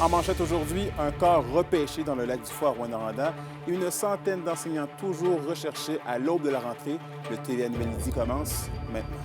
En manchette aujourd'hui, un corps repêché dans le lac du Fou à Rouyn-Noranda et une centaine d'enseignants toujours recherchés à l'aube de la rentrée. Le TVA Nouvelle Midi commence maintenant.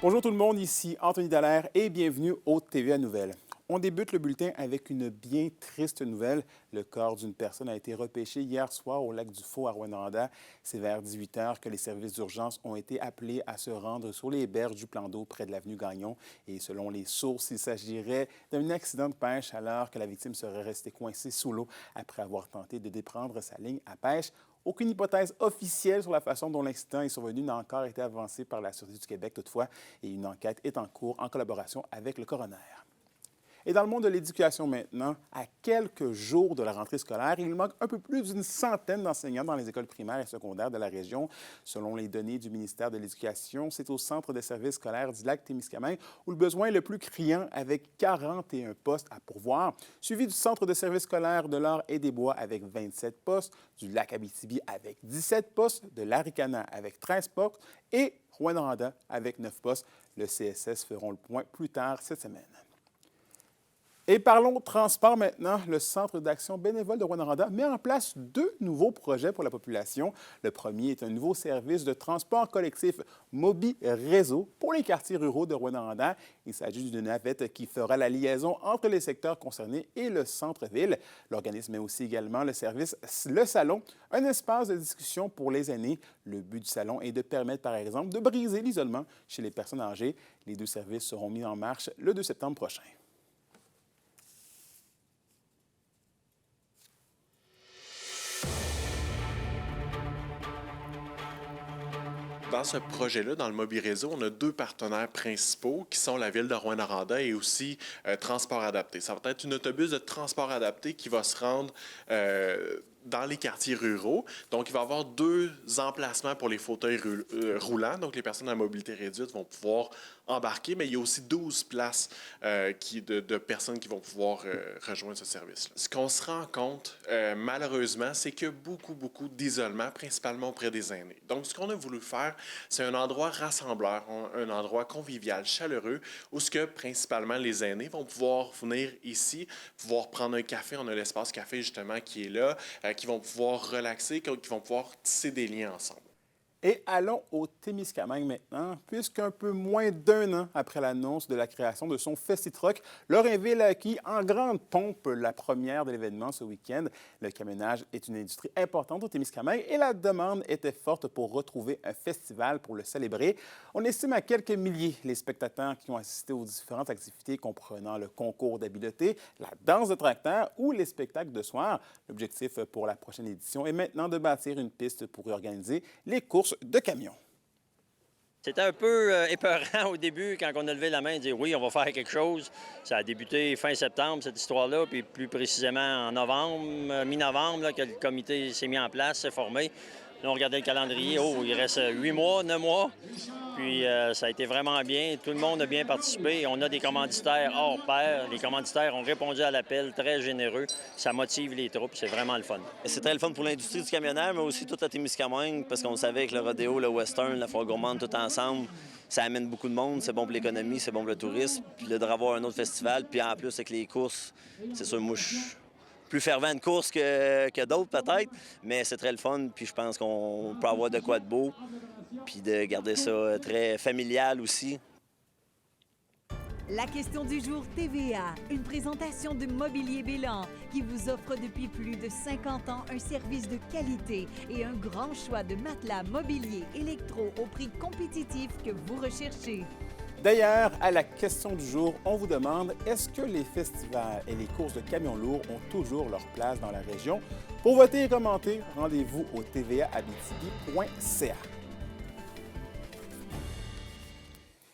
Bonjour tout le monde, ici Anthony Dallaire et bienvenue au TVA Nouvelles. On débute le bulletin avec une bien triste nouvelle. Le corps d'une personne a été repêché hier soir au lac du Fou à Rouyn-Noranda. C'est vers 18 h que les services d'urgence ont été appelés à se rendre sur les berges du plan d'eau près de l'avenue Gagnon. Et selon les sources, il s'agirait d'un accident de pêche alors que la victime serait restée coincée sous l'eau après avoir tenté de déprendre sa ligne à pêche. Aucune hypothèse officielle sur la façon dont l'accident est survenu n'a encore été avancée par la Sûreté du Québec toutefois, et une enquête est en cours en collaboration avec le coroner. Et dans le monde de l'éducation maintenant, à quelques jours de la rentrée scolaire, il manque un peu plus d'une centaine d'enseignants dans les écoles primaires et secondaires de la région. Selon les données du ministère de l'Éducation, c'est au centre de services scolaires du Lac-Témiscamingue où le besoin est le plus criant avec 41 postes à pourvoir, suivi du centre de services scolaires de l'Or et des Bois avec 27 postes, du Lac-Abitibi avec 17 postes, de l'Aricana avec 13 postes et Rouyn-Noranda avec 9 postes. Le CSS feront le point plus tard cette semaine. Et parlons transport maintenant. Le Centre d'action bénévole de Rouyn-Noranda met en place 2 nouveaux projets pour la population. Le premier est un nouveau service de transport collectif Mobi Réseau pour les quartiers ruraux de Rouyn-Noranda. Il s'agit d'une navette qui fera la liaison entre les secteurs concernés et le centre-ville. L'organisme met aussi également le service Le Salon, un espace de discussion pour les aînés. Le but du salon est de permettre, par exemple, de briser l'isolement chez les personnes âgées. Les 2 services seront mis en marche le 2 septembre prochain. Dans ce projet-là, dans le Mobi Réseau, on a 2 partenaires principaux qui sont la ville de Rouyn-Noranda et aussi Transport Adapté. Ça va être un autobus de transport adapté qui va se rendre dans les quartiers ruraux. Donc, il va y avoir 2 emplacements pour les fauteuils roulants. Donc, les personnes à mobilité réduite vont pouvoir embarquer, mais il y a aussi 12 places de personnes qui vont pouvoir rejoindre ce service-là. Ce qu'on se rend compte, malheureusement, c'est qu'il y a beaucoup d'isolement, principalement auprès des aînés. Donc, ce qu'on a voulu faire, c'est un endroit rassembleur, un endroit convivial, chaleureux, où ce que, principalement, les aînés vont pouvoir venir ici, pouvoir prendre un café. On a l'espace café, justement, qui est là, qui vont pouvoir relaxer, qui vont pouvoir tisser des liens ensemble. Et allons au Témiscamingue maintenant, puisqu'un peu moins d'1 an après l'annonce de la création de son Festi-Truck, Lorrainville a acquis en grande pompe la première de l'événement ce week-end. Le camionnage est une industrie importante au Témiscamingue et la demande était forte pour retrouver un festival pour le célébrer. On estime à quelques milliers les spectateurs qui ont assisté aux différentes activités comprenant le concours d'habileté, la danse de tracteur ou les spectacles de soir. L'objectif pour la prochaine édition est maintenant de bâtir une piste pour organiser les courses de camions. C'était un peu épeurant au début quand on a levé la main et dit oui, on va faire quelque chose. Ça a débuté fin septembre, cette histoire-là, puis plus précisément en novembre, mi-novembre, là, que le comité s'est mis en place, s'est formé. Là, on regardait le calendrier. Oh, il reste 8 mois, 9 mois. Puis ça a été vraiment bien. Tout le monde a bien participé. On a des commanditaires hors pair. Les commanditaires ont répondu à l'appel, très généreux. Ça motive les troupes. C'est vraiment le fun. C'est très le fun pour l'industrie du camionnage, mais aussi tout à Témiscamingue, parce qu'on savait que le rodéo, le western, la foire gourmande, tout ensemble, ça amène beaucoup de monde. C'est bon pour l'économie, c'est bon pour le tourisme. Puis là, de revoir un autre festival, puis en plus avec les courses, c'est sûr, moi, je suis plus fervent de course que d'autres, peut-être, mais c'est très le fun, puis je pense qu'on peut avoir de quoi de beau, puis de garder ça très familial aussi. La question du jour TVA, une présentation de Mobilier Bélan qui vous offre depuis plus de 50 ans un service de qualité et un grand choix de matelas mobilier électro au prix compétitif que vous recherchez. D'ailleurs, à la question du jour, on vous demande est-ce que les festivals et les courses de camions lourds ont toujours leur place dans la région? Pour voter et commenter, rendez-vous au tvaabitibi.ca.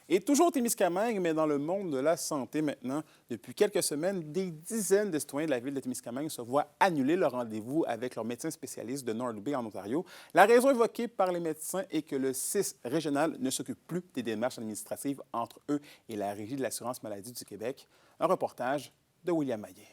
Et toujours au Témiscamingue, mais dans le monde de la santé maintenant, depuis quelques semaines, des dizaines de citoyens de la ville de Témiscamingue se voient annuler leur rendez-vous avec leur médecin spécialiste de North Bay en Ontario. La raison évoquée par les médecins est que le CIS régional ne s'occupe plus des démarches administratives entre eux et la Régie de l'assurance maladie du Québec. Un reportage de William Maillet.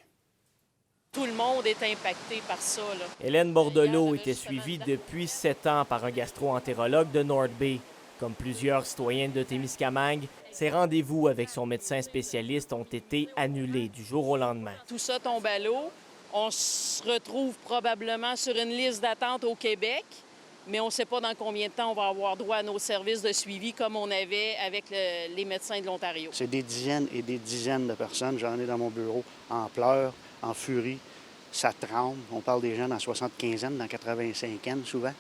Tout le monde est impacté par ça, là. Hélène Bordelot était suivie depuis 7 ans par un gastro-entérologue de North Bay. Comme plusieurs citoyens de Témiscamingue, ses rendez-vous avec son médecin spécialiste ont été annulés du jour au lendemain. Tout ça tombe à l'eau. On se retrouve probablement sur une liste d'attente au Québec, mais on ne sait pas dans combien de temps on va avoir droit à nos services de suivi comme on avait avec les médecins de l'Ontario. C'est des dizaines et des dizaines de personnes. J'en ai dans mon bureau en pleurs, en furie. Ça tremble. On parle des gens dans 75 ans, dans 85 ans souvent,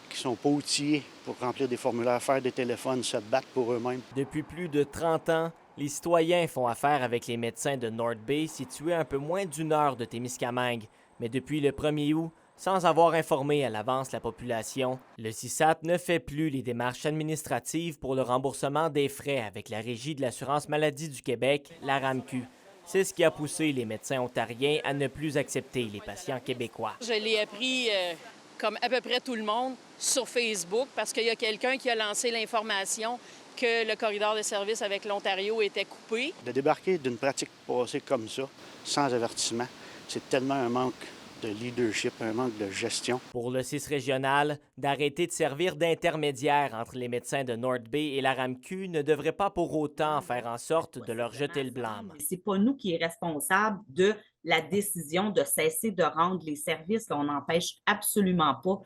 qui sont pas outillés pour remplir des formulaires, faire des téléphones, se battre pour eux-mêmes. Depuis plus de 30 ans, les citoyens font affaire avec les médecins de North Bay, situés à un peu moins d'1 heure de Témiscamingue. Mais depuis le 1er août, sans avoir informé à l'avance la population, le CISAT ne fait plus les démarches administratives pour le remboursement des frais avec la Régie de l'assurance maladie du Québec, la RAMQ. C'est ce qui a poussé les médecins ontariens à ne plus accepter les patients québécois. Je l'ai appris, comme à peu près tout le monde, sur Facebook, parce qu'il y a quelqu'un qui a lancé l'information que le corridor de service avec l'Ontario était coupé. De débarquer d'une pratique passée comme ça, sans avertissement, c'est tellement un manque de leadership, un manque de gestion. Pour le CIS régional, d'arrêter de servir d'intermédiaire entre les médecins de North Bay et la RAMQ ne devrait pas pour autant faire en sorte de leur jeter le blâme. C'est pas nous qui est responsable de la décision de cesser de rendre les services. On n'empêche absolument pas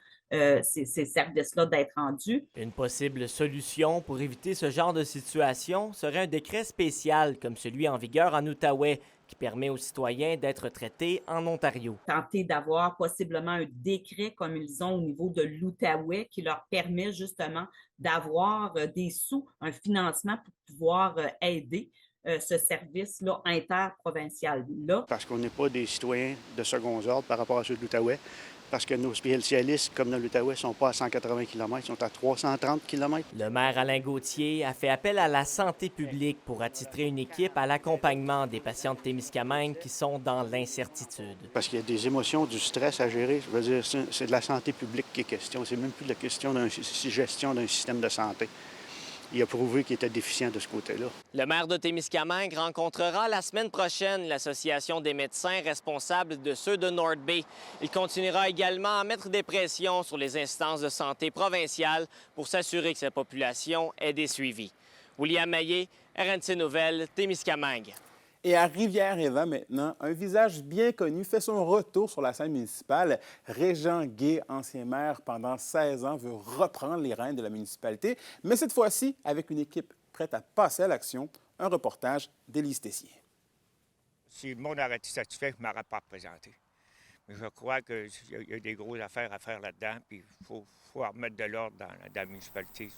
ces services-là d'être rendus. Une possible solution pour éviter ce genre de situation serait un décret spécial comme celui en vigueur en Outaouais, qui permet aux citoyens d'être traités en Ontario. Tenter d'avoir possiblement un décret comme ils ont au niveau de l'Outaouais qui leur permet justement d'avoir des sous, un financement pour pouvoir aider ce service-là interprovincial-là. Parce qu'on n'est pas des citoyens de second ordre par rapport à ceux de l'Outaouais, parce que nos spécialistes, comme dans l'Outaouais, ne sont pas à 180 km, ils sont à 330 km. Le maire Alain Gauthier a fait appel à la santé publique pour attitrer une équipe à l'accompagnement des patients de Témiscamingue qui sont dans l'incertitude. Parce qu'il y a des émotions, du stress à gérer. Je veux dire, c'est de la santé publique qui est question. C'est même plus de la question d'une gestion d'un système de santé. Il a prouvé qu'il était déficient de ce côté-là. Le maire de Témiscamingue rencontrera la semaine prochaine l'Association des médecins responsables de ceux de North Bay. Il continuera également à mettre des pressions sur les instances de santé provinciales pour s'assurer que cette population est des suivis. William Maillet, RNC Nouvelles, Témiscamingue. Et à Rivière-Éva, maintenant, un visage bien connu fait son retour sur la scène municipale. Régent Gay, ancien maire pendant 16 ans, veut reprendre les rênes de la municipalité, mais cette fois-ci avec une équipe prête à passer à l'action. Un reportage d'Élise Tessier. Si le monde aurait été satisfait, je ne m'aurais pas représenté. Mais je crois qu'il y a des grosses affaires à faire là-dedans, puis il faut remettre de l'ordre dans la municipalité.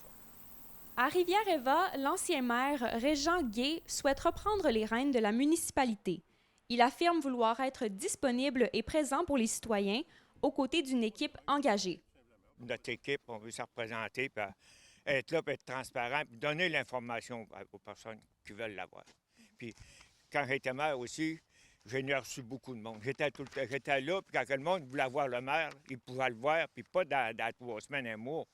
À Rivière-Éva, l'ancien maire Régent Gay souhaite reprendre les rênes de la municipalité. Il affirme vouloir être disponible et présent pour les citoyens, aux côtés d'une équipe engagée. Notre équipe, on veut se représenter, puis être là, puis être transparent, puis donner l'information aux personnes qui veulent l'avoir. Puis quand j'étais maire aussi, j'ai reçu beaucoup de monde. J'étais là, puis quand le monde voulait voir le maire, il pouvait le voir, puis pas dans 3 semaines, un mois.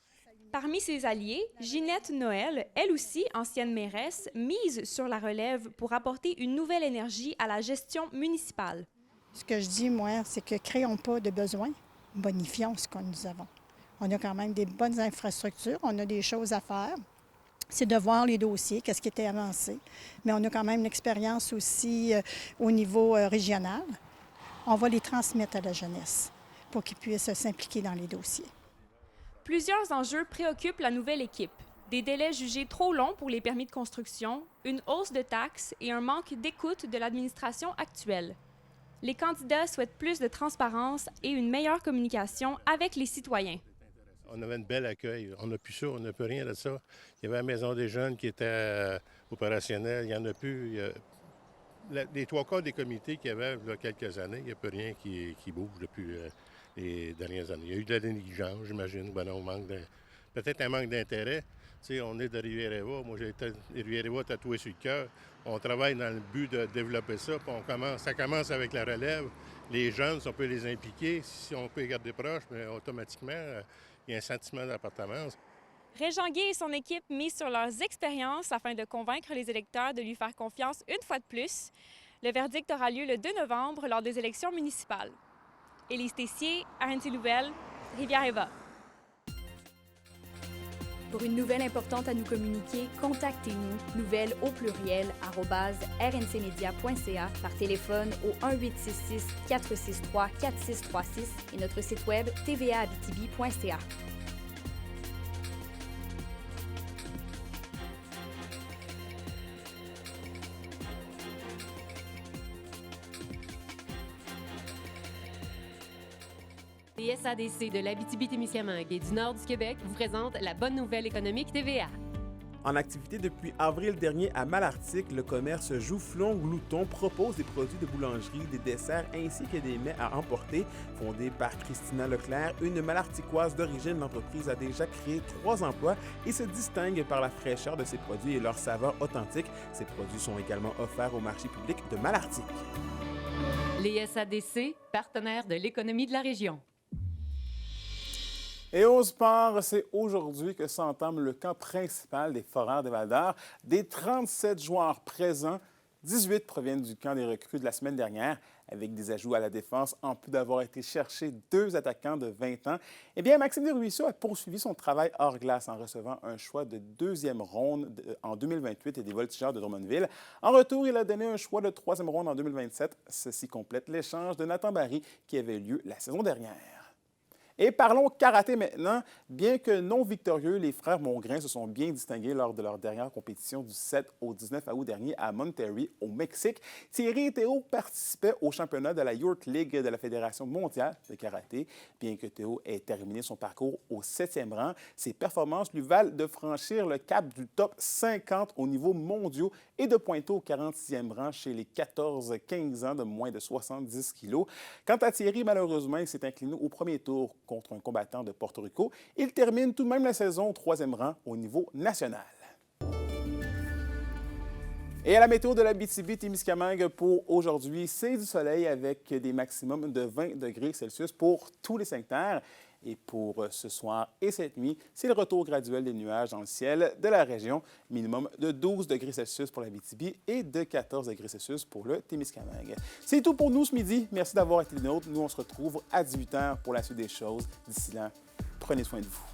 Parmi ses alliés, Ginette Noël, elle aussi ancienne mairesse, mise sur la relève pour apporter une nouvelle énergie à la gestion municipale. Ce que je dis, moi, c'est que créons pas de besoins, bonifions ce que nous avons. On a quand même des bonnes infrastructures, on a des choses à faire. C'est de voir les dossiers, qu'est-ce qui était avancé. Mais on a quand même l'expérience aussi au niveau régional. On va les transmettre à la jeunesse pour qu'ils puissent s'impliquer dans les dossiers. Plusieurs enjeux préoccupent la nouvelle équipe. Des délais jugés trop longs pour les permis de construction, une hausse de taxes et un manque d'écoute de l'administration actuelle. Les candidats souhaitent plus de transparence et une meilleure communication avec les citoyens. On avait un bel accueil. On n'a plus ça, on n'a plus rien de ça. Il y avait la Maison des jeunes qui était opérationnelle. Il n'y en a plus. Les 3/4 des comités qu'il y avait il y a quelques années, il n'y a plus rien qui bouge depuis les dernières années. Il y a eu de la négligence, j'imagine. Ben non, peut-être un manque d'intérêt. Tu sais, on est de Rivière-Éva. Moi, j'ai été Rivière-Éva tatoué sur le cœur. On travaille dans le but de développer ça. Puis ça commence avec la relève. Les jeunes, si on peut les impliquer, si on peut les garder proches, mais automatiquement, il y a un sentiment d'appartenance. Régent Gay et son équipe misent sur leurs expériences afin de convaincre les électeurs de lui faire confiance une fois de plus. Le verdict aura lieu le 2 novembre lors des élections municipales. Élise Tessier, RNC Nouvelles, Rivière-Éva. Pour une nouvelle importante à nous communiquer, contactez-nous, nouvelles au pluriel, @rncmedia.ca, par téléphone au 1-866-463-4636 et notre site web tvaabitibi.ca. Les SADC de l'Abitibi-Témiscamingue et du nord du Québec vous présentent la bonne nouvelle économique TVA. En activité depuis avril dernier à Malartic, le commerce Joufflon-Glouton propose des produits de boulangerie, des desserts ainsi que des mets à emporter. Fondée par Christina Leclerc, une malarticoise d'origine, l'entreprise a déjà créé 3 emplois et se distingue par la fraîcheur de ses produits et leur saveur authentique. Ces produits sont également offerts au marché public de Malartic. Les SADC, partenaires de l'économie de la région. Et au sport, c'est aujourd'hui que s'entame le camp principal des Foreurs de Val-d'Or. Des 37 joueurs présents, 18 proviennent du camp des recrues de la semaine dernière, avec des ajouts à la défense, en plus d'avoir été chercher 2 attaquants de 20 ans. Eh bien, Maxime Desruisseaux a poursuivi son travail hors glace en recevant un choix de 2e ronde en 2028 et des Voltigeurs de Drummondville. En retour, il a donné un choix de 3e ronde en 2027. Ceci complète l'échange de Nathan Barry qui avait lieu la saison dernière. Et parlons karaté maintenant. Bien que non victorieux, les frères Mongrain se sont bien distingués lors de leur dernière compétition du 7 au 19 août dernier à Monterrey, au Mexique. Thierry et Théo participaient au championnat de la Youth League de la Fédération mondiale de karaté. Bien que Théo ait terminé son parcours au 7e rang, ses performances lui valent de franchir le cap du top 50 au niveau mondial et de pointer au 46e rang chez les 14-15 ans de moins de 70 kilos. Quant à Thierry, malheureusement, il s'est incliné au premier tour contre un combattant de Porto Rico. Il termine tout de même la saison au 3e rang au niveau national. Et à la météo de l'Abitibi-Témiscamingue pour aujourd'hui, c'est du soleil avec des maximums de 20 degrés Celsius pour tous les secteurs. Et pour ce soir et cette nuit, c'est le retour graduel des nuages dans le ciel de la région. Minimum de 12 degrés Celsius pour l'Abitibi et de 14 degrés Celsius pour le Témiscamingue. C'est tout pour nous ce midi. Merci d'avoir été des nôtres. Nous, on se retrouve à 18h pour la suite des choses. D'ici là, prenez soin de vous.